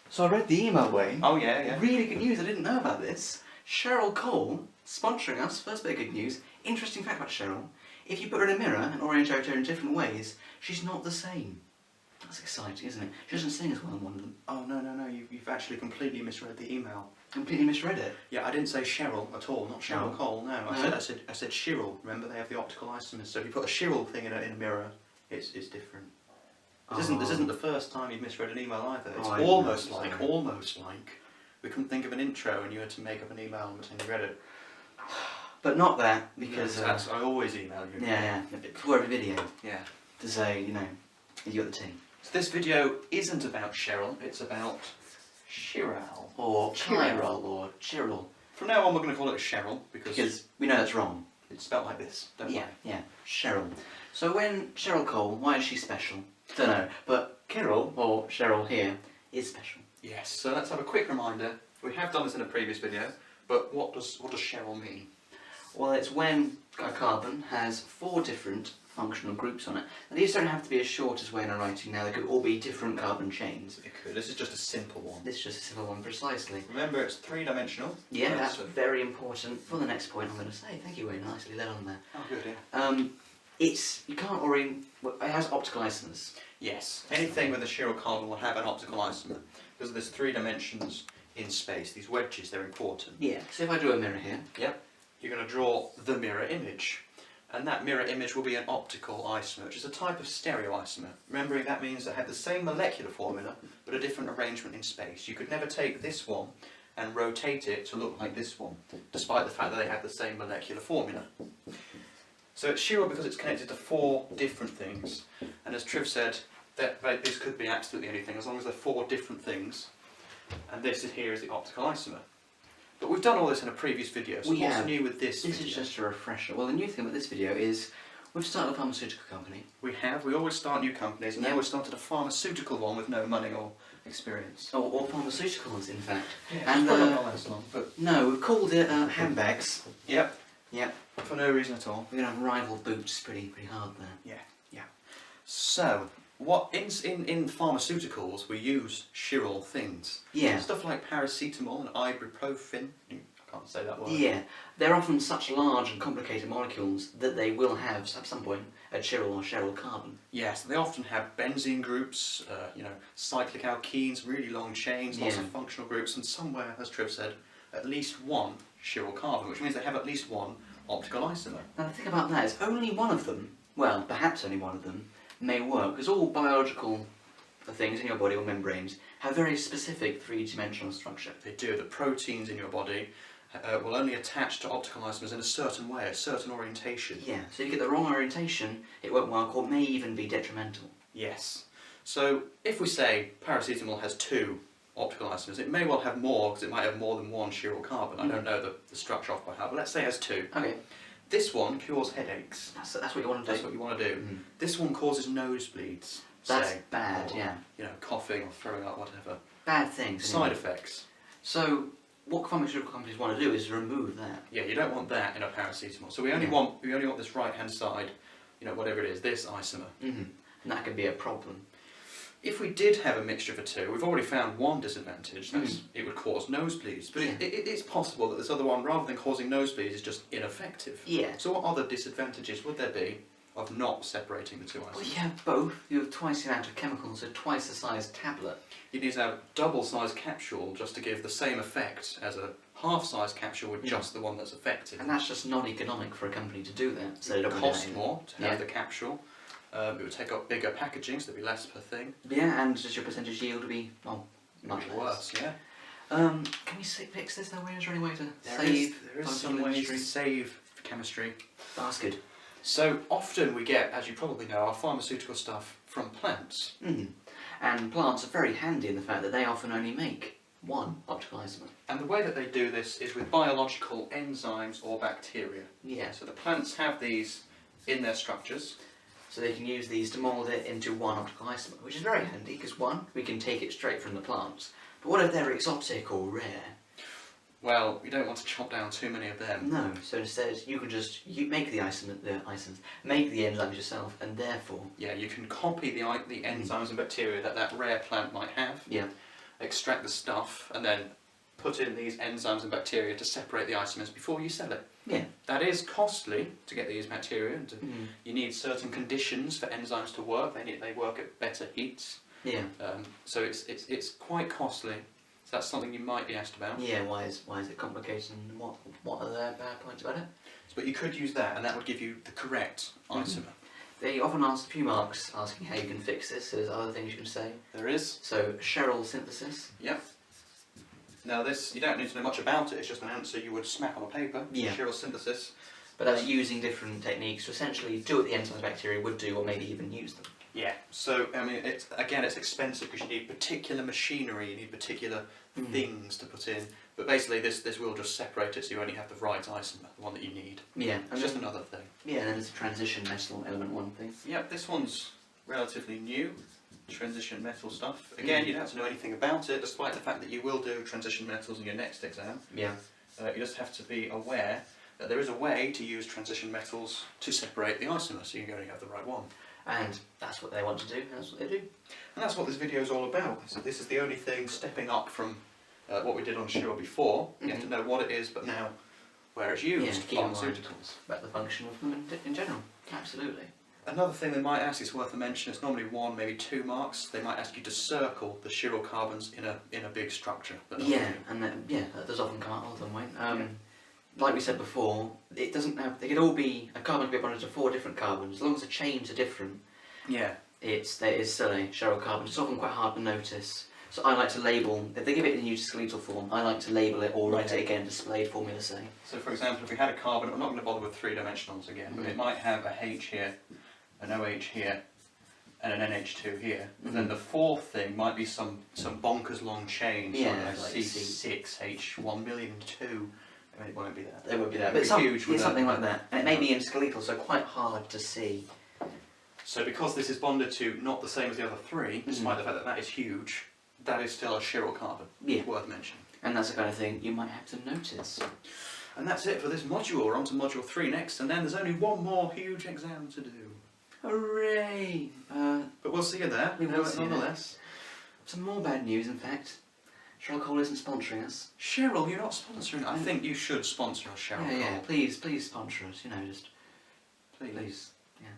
So I read the email, Wayne. Oh yeah, yeah. Really good news, I didn't know about this. Cheryl Cole, sponsoring us, first bit of good news. Interesting fact about Cheryl, if you put her in a mirror and orientate her in different ways, she's not the same. That's exciting, isn't it? She doesn't sing as well in one of them. Oh no, you've actually completely misread the email. Completely misread it. Yeah, I didn't say Cheryl at all, not Cheryl No. Cole, no. No? I said Chiral. Remember, they have the optical isomers, so if you put a Chiral thing in a mirror, it's different. This isn't the first time you've misread an email either. It's almost like we couldn't think of an intro and you had to make up an email and you read it. But not that, because... I always email you. Yeah, before every video. Yeah. To say, you know, you got the team. So this video isn't about Cheryl, it's about Chiral. Or Chiral, or Chiral. From now on we're going to call it Cheryl, because we know that's wrong. It's spelled like this, don't we? Yeah, Cheryl. So when Cheryl Cole, why is she special? Don't know, but Kirill, or Cheryl here, is special. Yes, so let's have a quick reminder. We have done this in a previous video, but what does Cheryl mean? Well, it's when a carbon has 4 different functional groups on it. And these don't have to be as short as Wayne are writing now, they could all be different carbon chains. It could. This is just a simple one. This is just a simple one, precisely. Remember, it's 3-dimensional. Yeah, that's very important for the next point I'm going to say. Thank you, Wayne, nicely led on there. Oh, good, yeah. You can't orient, it has optical isomers. Yes, anything with a Chiral carbon will have an optical isomer, because there's 3 dimensions in space. These wedges, they're important. Yeah, so if I drew a mirror here. Yep. You're going to draw the mirror image. And that mirror image will be an optical isomer, which is a type of stereoisomer. Remembering that means they have the same molecular formula, but a different arrangement in space. You could never take this one and rotate it to look like this one, despite the fact that they have the same molecular formula. So it's Chiral because it's connected to 4 different things. And as Triv said, this could be absolutely anything, as long as they're 4 different things. And this here is the optical isomer. But we've done all this in a previous video, so what's new with this video? This is just a refresher. Well, the new thing with this video is we've started a pharmaceutical company. We always start new companies, and now we've started a pharmaceutical one with no money or experience. Or pharmaceuticals, in fact. Yeah, and probably not last long, but... No, we've called it handbags. Yep. Yep. For no reason at all. We're going to have rival boots pretty hard there. Yeah. So, what in pharmaceuticals we use Chiral things. Yeah. Stuff like paracetamol and ibuprofen. I can't say that word. Yeah. They're often such large and complicated molecules that they will have, at some point, a Chiral or Cheryl carbon. Yes, they often have benzene groups, cyclic alkenes, really long chains, lots of functional groups, and somewhere, as Triv said, at least one Chiral carbon, which means they have at least one optical isomer. Now the thing about that is only one of them, well, perhaps only one of them, may work, because all biological things in your body, or membranes, have very specific 3-dimensional structure. They do. The proteins in your body will only attach to optical isomers in a certain way, a certain orientation. Yeah, so if you get the wrong orientation, it won't work, or may even be detrimental. Yes. So if we say paracetamol has 2 optical isomers, it may well have more, because it might have more than one Chiral carbon. I don't know the structure off by heart, but let's say it has 2. Okay. This one cures headaches. That's what you want to do. That's what you want to do. This one causes nosebleeds. That's bad, or, yeah. Coughing or throwing up, whatever. Bad things. Side effects. So, what pharmaceutical companies want to do is remove that. Yeah, you don't want that in a paracetamol. So we only want this right-hand side, whatever it is, this isomer. And that could be a problem. If we did have a mixture of the 2, we've already found one disadvantage, that's it would cause nosebleeds. But it's possible that this other one, rather than causing nosebleeds, is just ineffective. Yeah. So what other disadvantages would there be of not separating the 2 isomers? Well, you have both. You have twice the amount of chemicals, so twice the size tablet. You need to have a double-sized capsule just to give the same effect as a half-sized capsule with just the one that's effective. And that's just not economic for a company to do that. So it would cost more to have the capsule. It would take up bigger packaging, so there'd be less per thing. Yeah, and just your percentage yield would be, much worse. Yeah. Can we fix this that way? Is there any way to save? There is some ways to save chemistry. That's good. So often we get, as you probably know, our pharmaceutical stuff from plants. And plants are very handy in the fact that they often only make one optical isomer. And the way that they do this is with biological enzymes or bacteria. Yeah. So the plants have these in their structures. So they can use these to mould it into one optical isomer, which is very handy because one, we can take it straight from the plants. But what if they're exotic or rare? Well, you don't want to chop down too many of them. No, so instead you can just make the make the enzymes yourself, and therefore... Yeah, you can copy the enzymes and bacteria that rare plant might have. Yeah. extract the stuff and then put in these enzymes and bacteria to separate the isomers before you sell it. Yeah. That is costly to get these bacteria, and you need certain conditions for enzymes to work. They work at better heats. Yeah. So it's quite costly. So that's something you might be asked about. Yeah. Why is it complicated? And what are their bad points about it? But you could use that, and that would give you the correct isomer. They often ask a few marks asking how you can fix this. So there's other things you can say. There is. So Cheryl synthesis. Yep. Now this, you don't need to know much about it. It's just an answer you would smack on a paper. Yeah. Chirality synthesis. But that's using different techniques to essentially do what the enzymes bacteria would do, or maybe even use them. Yeah. So I mean, it's expensive because you need particular machinery, you need particular things to put in. But basically, this will just separate it, so you only have the right isomer, the one that you need. Yeah. It's just another thing. Yeah, and then there's a transition metal element one thing. Yep. This one's relatively new. Transition metal stuff. Again, you don't have to know anything about it, despite the fact that you will do transition metals in your next exam. Yeah. You just have to be aware that there is a way to use transition metals to separate the isomer, so you can only have the right one. And that's what they want to do, and that's what they do. And that's what this video is all about. So this is the only thing stepping up from what we did on Chiral before. You have to know what it is, but now where it's used. Yeah, keep in mind Pharmaceuticals. about the function of them in general. Absolutely. Another thing they might ask, it's worth a mention, it's normally 1, maybe 2 marks. They might ask you to circle the chiral carbons in a big structure. Yeah, and then, that does often come out all the way. Like we said before, it doesn't have. They could all be a carbon could be bonded to 4 different carbons, as long as the chains are different. Yeah. It's still a chiral carbon. It's often quite hard to notice. So I like to label, if they give it in use skeletal form, I like to label it or write it again, displayed formula say. So for example, if we had a carbon, I'm not going to bother with 3-dimensionals again, but it might have a H here, an OH here, and an NH2 here. And then the 4th thing might be some bonkers long chain, like C6H1,000,002. I mean, it won't be that. It won't be that, but something like that. And it may be in skeletal, so quite hard to see. So because this is bonded to not the same as the other 3, despite the fact that that is huge, that is still a chiral carbon. Yeah. Worth mentioning. And that's the kind of thing you might have to notice. And that's it for this module. We're on to module 3 next, and then there's only one more huge exam to do. Hooray! But we'll see you there, we will see you nonetheless. Some more bad news, in fact. Cheryl Cole isn't sponsoring us. Cheryl, you're not sponsoring. I think you should sponsor us, Cheryl Cole. Yeah, please sponsor us. Just please. Yeah.